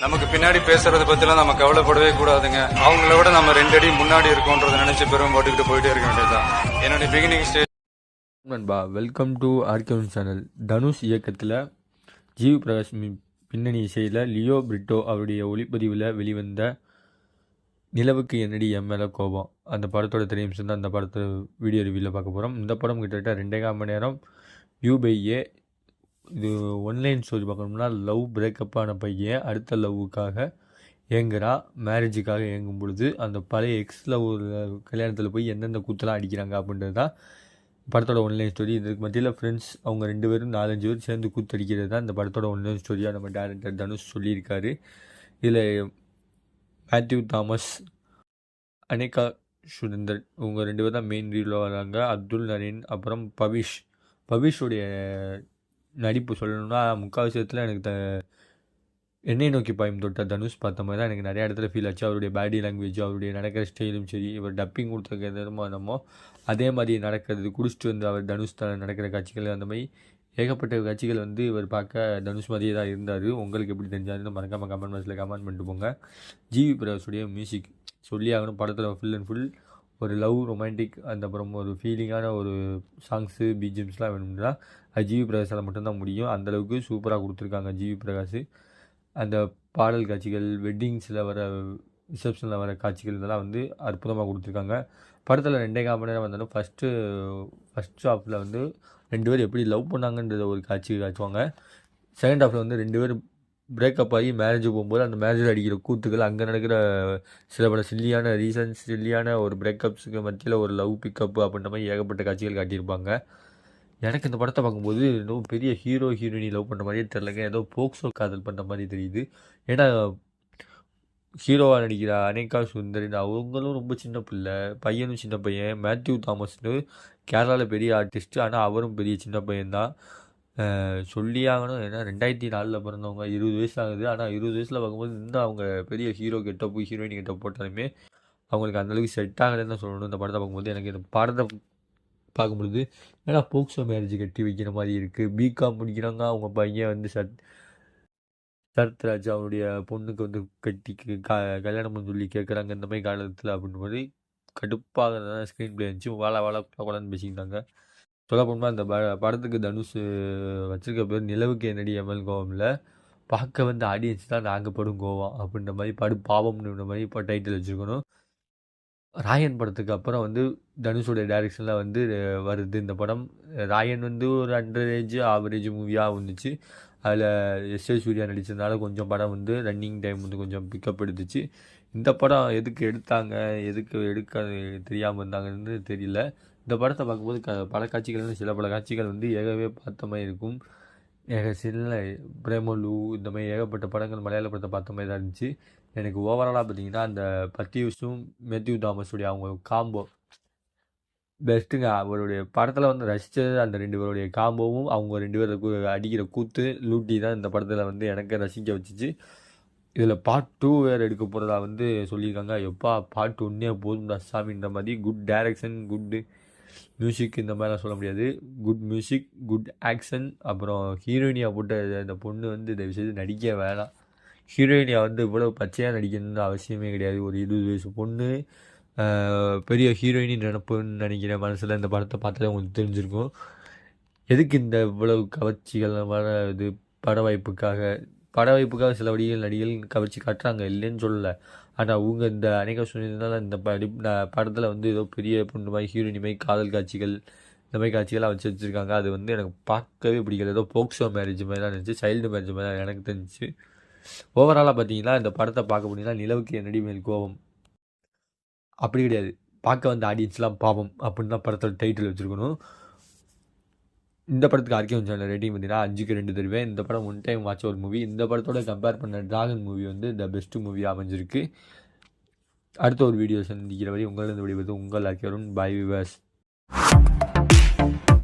நமக்கு பின்னாடி பேசுறதை பத்திலாம் நம்ம கவலைப்படவே கூடாதுங்க. அவங்கள விட நம்ம 2 அடி முன்னாடி இருக்கோன்றதை நினைச்சு பெரும் போட்டுக்கிட்டு போயிட்டே இருக்க வேண்டியதுதான். என்னுடைய பிகினிங் ஸ்டேஜ். நண்பா, வெல்கம் டு ஆர்கேவன் சேனல். தனுஷ் இயக்கத்தில் ஜிவி பிரகாஷ் பின்னணி இசையில் லியோ பிரிட்டோ அவருடைய ஒளிப்பதிவில் வெளிவந்த நிலவுக்கு என்னடி என் மேலே கோபம், அந்த படத்தோட தெரியும் தான் அந்த படத்தை வீடியோ ரிவ்யூவில் பார்க்க போகிறோம். இந்த படம் கிட்டத்தட்ட 2.5 மணி நேரம். வியூ பை ஏ. இது ஒன்லைன் ஸ்டோரி பார்க்கணும்னா, லவ் பிரேக்கப் ஆன பையன் அடுத்த லவ்வுக்காக ஏங்குறா. மேரேஜுக்காக ஏங்கும் பொழுது அந்த பழைய எக்ஸ் லவ் கல்யாணத்தில் போய் எந்தெந்த கூத்தெல்லாம் அடிக்கிறாங்க அப்படின்றது தான் படத்தோட ஒன்லைன் ஸ்டோரி. இதுக்கு மத்தியில் ஃப்ரெண்ட்ஸ் அவங்க 2 பேரும் 4-5 பேர் சேர்ந்து கூத்தடிக்கிறது தான் இந்த படத்தோட ஒன்லைன் ஸ்டோரியாக நம்ம டேரக்டர் தனுஷ் சொல்லியிருக்காரு. இதில் மேத்யூ தாமஸ், அனேகா சுரேந்தர் இவங்க 2 பேர் தான் மெயின் ரீலில் வராங்க. அப்துல் நரீன், அப்புறம் பவிஷுடைய நடிப்பு சொல்லணும்னா முக்கால் விஷயத்தில் எனக்கு என்னை நோக்கி பாயும் தொட்ட தனுஷ் பார்த்த மாதிரி தான் எனக்கு நிறைய இடத்துல ஃபீல் ஆச்சு. அவருடைய பாடி லாங்குவேஜ், அவருடைய நடக்கிற ஸ்டைலும் சரி, இவர் டப்பிங் கொடுத்த என்னமோ அதே மாதிரி நடக்கிறது, குடிச்சிட்டு வந்து அவர் தனுஷ் நடக்கிற காட்சிகள், அந்த மாதிரி ஏகப்பட்ட காட்சிகள் வந்து இவர் பார்க்க தனுஷ் மாதிரியே தான் இருந்தார். உங்களுக்கு எப்படி தெரிஞ்சாருன்னு மறக்காமல் கமெண்ட் பாக்ஸில் கமெண்ட் பண்ணிட்டு போங்க. ஜிவி பிரகாஷுடைய மியூசிக் சொல்லி ஆகணும். படத்தில் ஃபுல் அண்ட் ஃபுல் ஒரு லவ், ரொமான்டிக், அந்த அப்புறம் ஒரு ஃபீலிங்கான ஒரு சாங்ஸு, பிஜிஎம்ஸ்லாம் வேணும்னா அது ஜிவி பிரகாஷால் மட்டும்தான் முடியும். அந்தளவுக்கு சூப்பராக கொடுத்துருக்காங்க ஜிவி பிரகாஷ். அந்த பாடல் காட்சிகள், வெட்டிங்ஸில் வர, ரிசப்ஷனில் வர காட்சிகள் இதெல்லாம் வந்து அற்புதமாக கொடுத்துருக்காங்க. படத்தில் 2.5 மணி நேரம் வந்தாலும் ஃபஸ்ட் ஹாஃபில் வந்து 2 பேர் எப்படி லவ் பண்ணாங்கன்றத ஒரு காட்டுவாங்க. செகண்ட் ஹாஃபில் வந்து 2 பேர் பிரேக்கப் ஆகி மேரேஜ் போகும்போது அந்த மேரேஜில் அடிக்கிற கூத்துக்கள், அங்கே நடக்கிற சில பல சில்லியான ரீசன்ஸ், சில்லியான ஒரு பிரேக்கப்ஸுக்கு மத்தியில் ஒரு லவ் பிக்கப் அப்படின்ற மாதிரி ஏகப்பட்ட காட்சிகள் காட்டியிருப்பாங்க. எனக்கு இந்த படத்தை பார்க்கும்போது ஏதோ பெரிய ஹீரோயினி லவ் பண்ணுற மாதிரியே தெரிலங்க. ஏதோ போக்சோ காதல் பண்ணுற மாதிரி தெரியுது. ஏன்னா ஹீரோவாக நடிக்கிற அனேகா சுந்தரின் அவங்களும் ரொம்ப சின்ன பிள்ளை, பையனும் சின்ன பையன். மேத்யூ தாமஸ்னு கேரளாவில் பெரிய ஆர்டிஸ்ட்டு, ஆனால் அவரும் பெரிய சின்ன பையன்தான் சொல்லி ஆகணும். ஏன்னா 2004 பிறந்தவங்க, 20 வயசு ஆகுது. ஆனால் 20 வயசில் பார்க்கும்போது இன்னும் அவங்க பெரிய ஹீரோ கெட்டப்பு, ஹீரோயின் கெட்டப் போட்டாலுமே அவங்களுக்கு அந்தளவுக்கு செட் ஆகலைன்னு தான் சொல்லணும். இந்த படத்தை பார்க்கும்போது எனக்கு இந்த படத்தை பார்க்கும்பொழுது ஏன்னா போக்சோ மேரேஜ் கட்டி வைக்கிற மாதிரி இருக்குது. பிகாம் முடிக்கிறாங்க, அவங்க பையன் வந்து சரத்ராஜ் அவனுடைய பொண்ணுக்கு வந்து கல்யாணம் பண்ணி சொல்லி கேட்குறாங்க இந்த மாதிரி காலத்தில் அப்படின்ற மாதிரி கடுப்பாக ஸ்க்ரீன் பிளே இருந்துச்சு. வாழான்னு பேசிக்கிட்டாங்க. சொல்ல போனால் அந்த படத்துக்கு தனுஷ் வச்சிருக்க பேர் நிலவுக்கு என்னடி எம்எல் கோவமில் பார்க்க வந்து ஆடியன்ஸ் தான் நாங்கள் படும் கோவம் அப்படின்ற மாதிரி பாவம்ன்ற மாதிரி இப்போ டைட்டில் வச்சுருக்கணும். ராயன் படத்துக்கு அப்புறம் வந்து தனுஷோடைய டைரெக்ஷனில் வந்து வருது இந்த படம். ராயன் வந்து ஒரு ஆவரேஜ் மூவியாக வந்துச்சு. அதில் எஸ்.ஏ. சூர்யா நடித்ததுனால கொஞ்சம் படம் வந்து ரன்னிங் டைம் வந்து கொஞ்சம் பிக்கப் எடுத்துச்சு. இந்த படம் எதுக்கு எடுத்தாங்க, எதுக்கு எடுக்க தெரியாமல் இருந்தாங்கன்னு தெரியல. இந்த படத்தை பார்க்கும்போது பல காட்சிகள், சில பல காட்சிகள் வந்து ஏகவே பார்த்த மாதிரி இருக்கும். சில பிரேமலு இந்த மாதிரி ஏகப்பட்ட படங்கள் மலையாள படத்தை பார்த்த மாதிரி தான் இருந்துச்சு. எனக்கு ஓவராலாக பார்த்தீங்கன்னா அந்த பர்த்தியூஸும் மேத்யூ தாமஸுடைய அவங்க காம்போ பெஸ்ட்டுங்க. அவருடைய படத்தில் வந்து ரசித்தது அந்த 2 பேருடைய காம்போவும், அவங்க 2 பேர் அடிக்கிற கூத்து லூட்டி தான் இந்த படத்தில் வந்து எனக்கு ரசிக்க வச்சிச்சு. இதில் பார்ட் 2 வேறு எடுக்க போகிறதா வந்து சொல்லியிருக்காங்க. எப்பா பார்ட் 1 போதும் சாமின்ற மாதிரி. குட் டைரக்ஷன், குட் மியூசிக், இந்த மாதிரிலாம் சொல்ல முடியாது. Good music, good action. அப்புறம் ஹீரோயினியாக போட்ட அந்த பொண்ணு வந்து இந்த விஷயத்தை நடிக்க வேணாம். ஹீரோயினியாக வந்து இவ்வளோ பச்சையாக நடிக்கணும்னு அவசியமே கிடையாது. ஒரு 20 வயசு பொண்ணு பெரிய ஹீரோயினி நினைப்புன்னு நினைக்கிற மனசில் இந்த படத்தை பார்த்தாலே உங்களுக்கு தெரிஞ்சிருக்கும். எதுக்கு இந்த இவ்வளவு கவர்ச்சிகள் இது பட வாய்ப்புக்காக சில நடிகள் கவர்ச்சி காட்டுறாங்க, இல்லைன்னு சொல்லலை. ஆனால் அவங்க இந்த அநேக சொன்னதுனால இந்த படத்தில் வந்து ஏதோ பெரிய பொண்ணு மாதிரி ஹீரோயினி மாதிரி காதல் காட்சிகள், இந்த மாதிரி காட்சிகள்லாம் வச்சுருக்காங்க. அது வந்து எனக்கு பார்க்கவே பிடிக்கல. ஏதோ போக்சோ மேரேஜ் மாதிரி தான் இருந்துச்சு, சைல்டு மேரேஜ் மாதிரி தான் எனக்கு தெரிஞ்சிச்சு. ஓவராலாக பார்த்தீங்கன்னா இந்த படத்தை பார்க்க போனீங்கன்னா நிலவுக்கு என்னடி மேல் கோபம் அப்படி கிடையாது, பார்க்க வந்த ஆடியன்ஸ்லாம் பாவம் அப்படின்னு தான் படத்தோட டைட்டில் வச்சுருக்கணும். இந்த படத்துக்கு ஆர்கேவன் சேனல் ரேட்டிங் பார்த்தீங்கன்னா 5க்கு 2 தருவேன். இந்த படம் 1 டைம் வாட்ச் ஒரு மூவி. இந்த படத்தோட கம்பேர் பண்ண டிராகன் மூவி வந்து த பெஸ்ட் மூவியாக அமைஞ்சிருக்கு. அடுத்த ஒரு வீடியோ சந்திக்கிற வரை உங்களிடம் விடுவது உங்கள் ஆர்கேவன். By viewers.